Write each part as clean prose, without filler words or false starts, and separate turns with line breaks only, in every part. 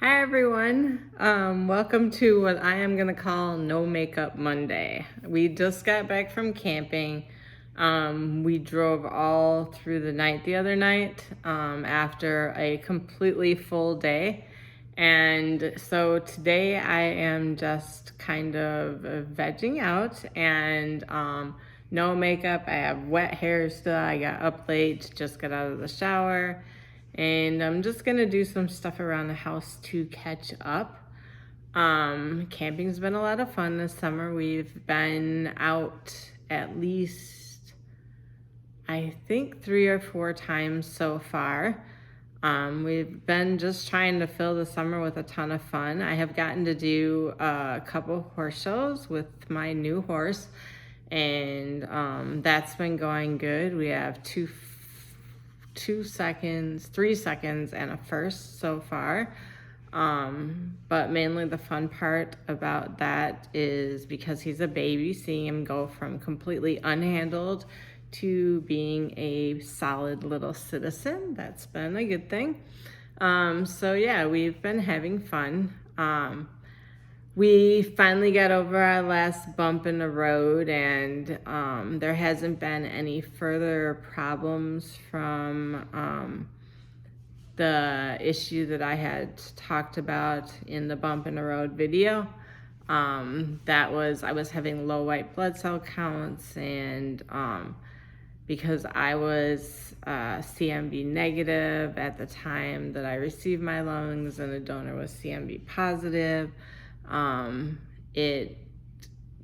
Hi everyone. Welcome to what I am gonna call No Makeup Monday. We just got back from camping. We drove all through the night the other night after a completely full day. And so today I am just kind of vegging out and no makeup. I have wet hair still. I got up late, just got out of the shower. And I'm just gonna do some stuff around the house to catch up. Camping's been a lot of fun this summer. We've been out at least, I think, 3 or 4 times so far. We've been just trying to fill the summer with a ton of fun. I have gotten to do a couple horse shows with my new horse, and that's been going good. We have 2 seconds, 3 seconds, and a first so far. But mainly the fun part about that is because he's a baby, seeing him go from completely unhandled to being a solid little citizen. That's been a good thing. So yeah, we've been having fun. We finally got over our last bump in the road, and there hasn't been any further problems from the issue that I had talked about in the bump in the road video. I was having low white blood cell counts, and because I was CMV negative at the time that I received my lungs, and the donor was CMV positive, it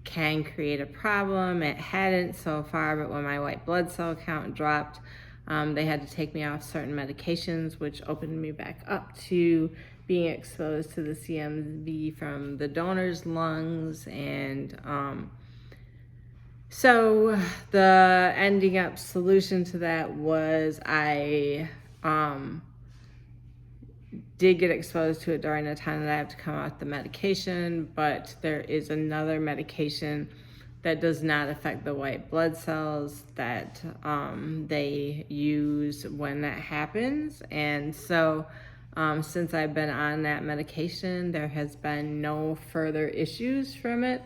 can create a problem. It hadn't so far, but when my white blood cell count dropped, they had to take me off certain medications, which opened me back up to being exposed to the CMV from the donor's lungs. And so the ending up solution to that was I did get exposed to it during the time that I have to come off the medication, but there is another medication that does not affect the white blood cells that they use when that happens. And so since I've been on that medication, there has been no further issues from it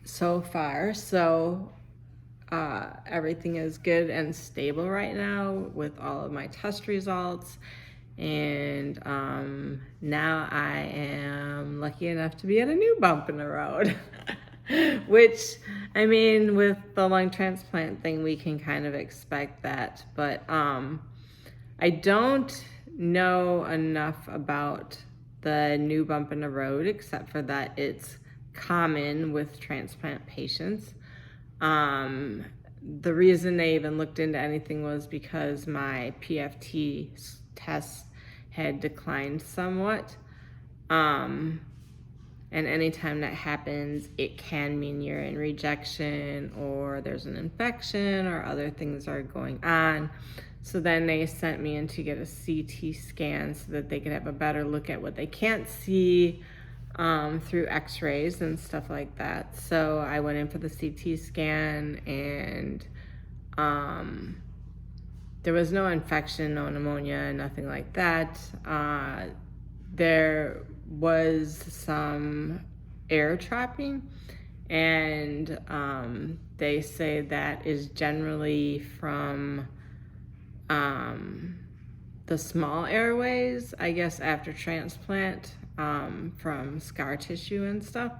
so far. So everything is good and stable right now with all of my test results. And now I am lucky enough to be at a new bump in the road. Which, I mean, with the lung transplant thing, we can kind of expect that. But I don't know enough about the new bump in the road, except for that it's common with transplant patients. The reason they even looked into anything was because my PFT test had declined somewhat. And anytime that happens, it can mean urine rejection, or there's an infection, or other things are going on. So then they sent me in to get a CT scan so that they could have a better look at what they can't see through x-rays and stuff like that. So I went in for the CT scan, and there was no infection, no pneumonia, nothing like that. There was some air trapping, and they say that is generally from the small airways, I guess, after transplant, from scar tissue and stuff.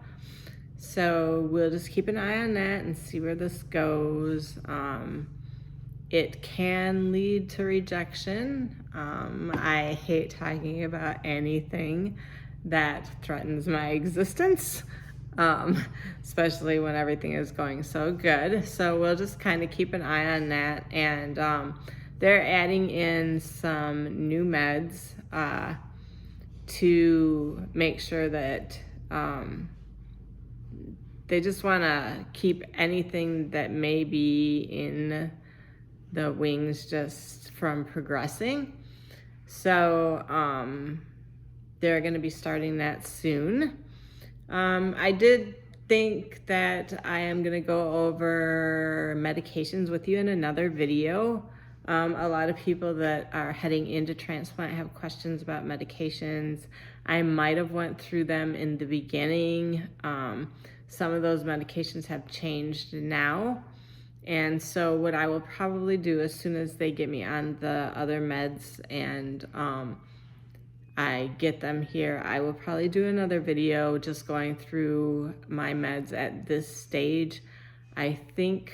So we'll just keep an eye on that and see where this goes. It can lead to rejection. I hate talking about anything that threatens my existence, especially when everything is going so good. So we'll just kind of keep an eye on that. And they're adding in some new meds to make sure that they just want to keep anything that may be in the wings just from progressing. So they're going to be starting that soon. I did think that I am going to go over medications with you in another video. A lot of people that are heading into transplant have questions about medications. I might have went through them in the beginning. Some of those medications have changed now. And so what I will probably do as soon as they get me on the other meds and I get them here, I will probably do another video just going through my meds at this stage. I think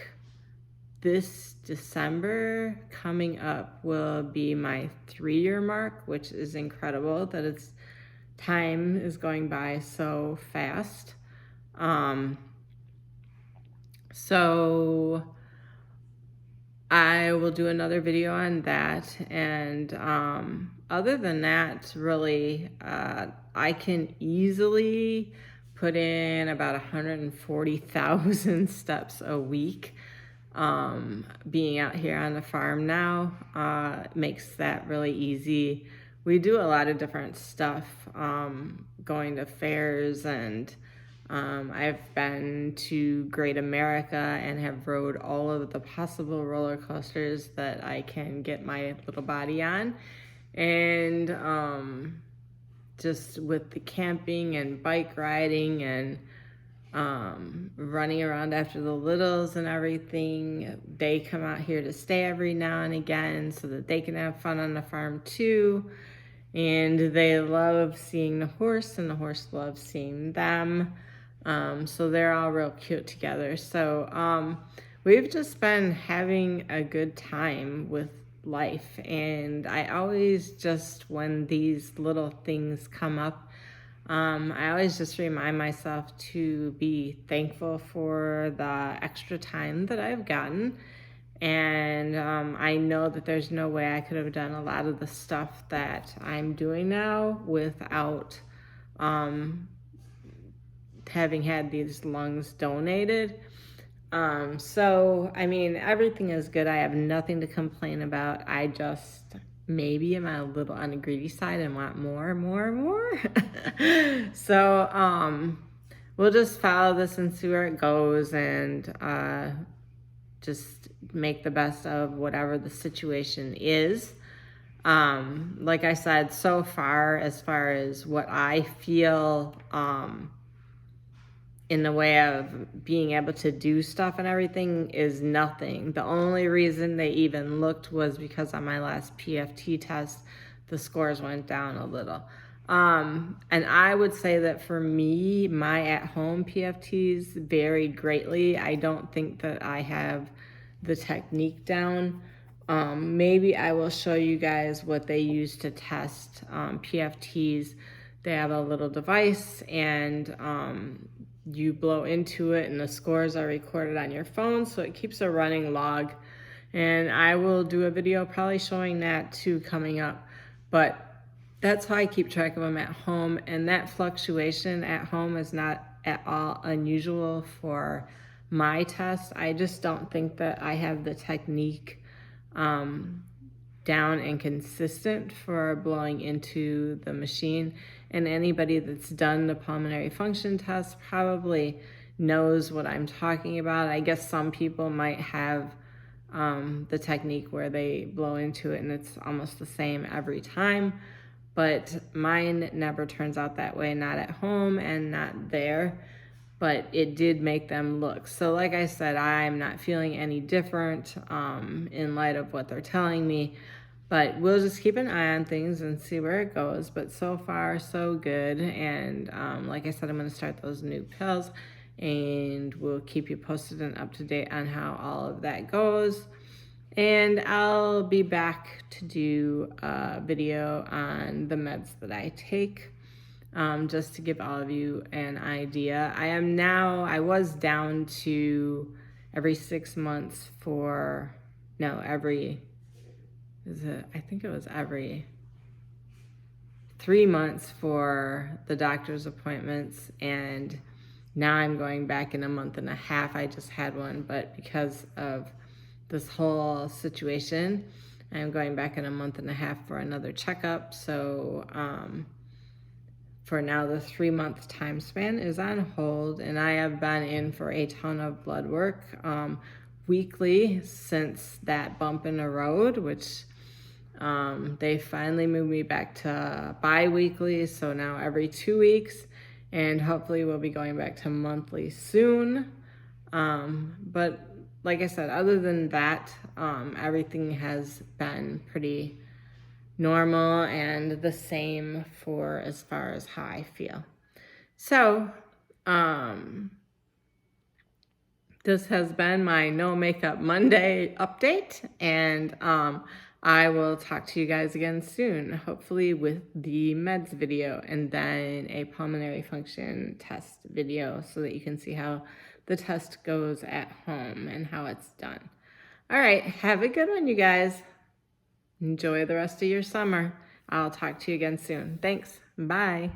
this December coming up will be my 3-year mark, which is incredible that time is going by so fast. So I will do another video on that. And other than that, really, I can easily put in about 140,000 steps a week. Being out here on the farm now makes that really easy. We do a lot of different stuff, going to fairs, and I've been to Great America and have rode all of the possible roller coasters that I can get my little body on. And just with the camping and bike riding and running around after the littles and everything, they come out here to stay every now and again so that they can have fun on the farm too. And they love seeing the horse, and the horse loves seeing them. So they're all real cute together. So we've just been having a good time with life. And I always just, when these little things come up, I always just remind myself to be thankful for the extra time that I've gotten. And I know that there's no way I could have done a lot of the stuff that I'm doing now without having had these lungs donated. So, I mean, everything is good. I have nothing to complain about. I just maybe am a little on the greedy side and want more. So, we'll just follow this and see where it goes, and just make the best of whatever the situation is. Like I said, so far as what I feel, in the way of being able to do stuff and everything is nothing. The only reason they even looked was because on my last PFT test, the scores went down a little. And I would say that for me, my at-home PFTs varied greatly. I don't think that I have the technique down. Maybe I will show you guys what they use to test PFTs. They have a little device, and you blow into it and the scores are recorded on your phone, so it keeps a running log. And I will do a video probably showing that too coming up. But that's how I keep track of them at home, and that fluctuation at home is not at all unusual for my test. I just don't think that I have the technique down and consistent for blowing into the machine. And anybody that's done the pulmonary function test probably knows what I'm talking about. I guess some people might have the technique where they blow into it and it's almost the same every time, but mine never turns out that way, not at home and not there. But it did make them look. So like I said, I'm not feeling any different in light of what they're telling me. But we'll just keep an eye on things and see where it goes. But so far, so good. And like I said, I'm going to start those new pills. And we'll keep you posted and up to date on how all of that goes. And I'll be back to do a video on the meds that I take. Just to give all of you an idea. I was down to every 6 months I think it was every 3 months for the doctor's appointments, and now I'm going back in a month and a half. I just had one, but because of this whole situation, I'm going back in a month and a half for another checkup. So, for now, the 3-month time span is on hold, and I have been in for a ton of blood work. weekly since that bump in the road, which they finally moved me back to bi-weekly, so now every 2 weeks, and hopefully we'll be going back to monthly soon. But like I said, other than that, everything has been pretty normal and the same for as far as how I feel. So, this has been my No Makeup Monday update, and I will talk to you guys again soon, hopefully with the meds video and then a pulmonary function test video so that you can see how the test goes at home and how it's done. All right, have a good one, you guys. Enjoy the rest of your summer. I'll talk to you again soon. Thanks. Bye.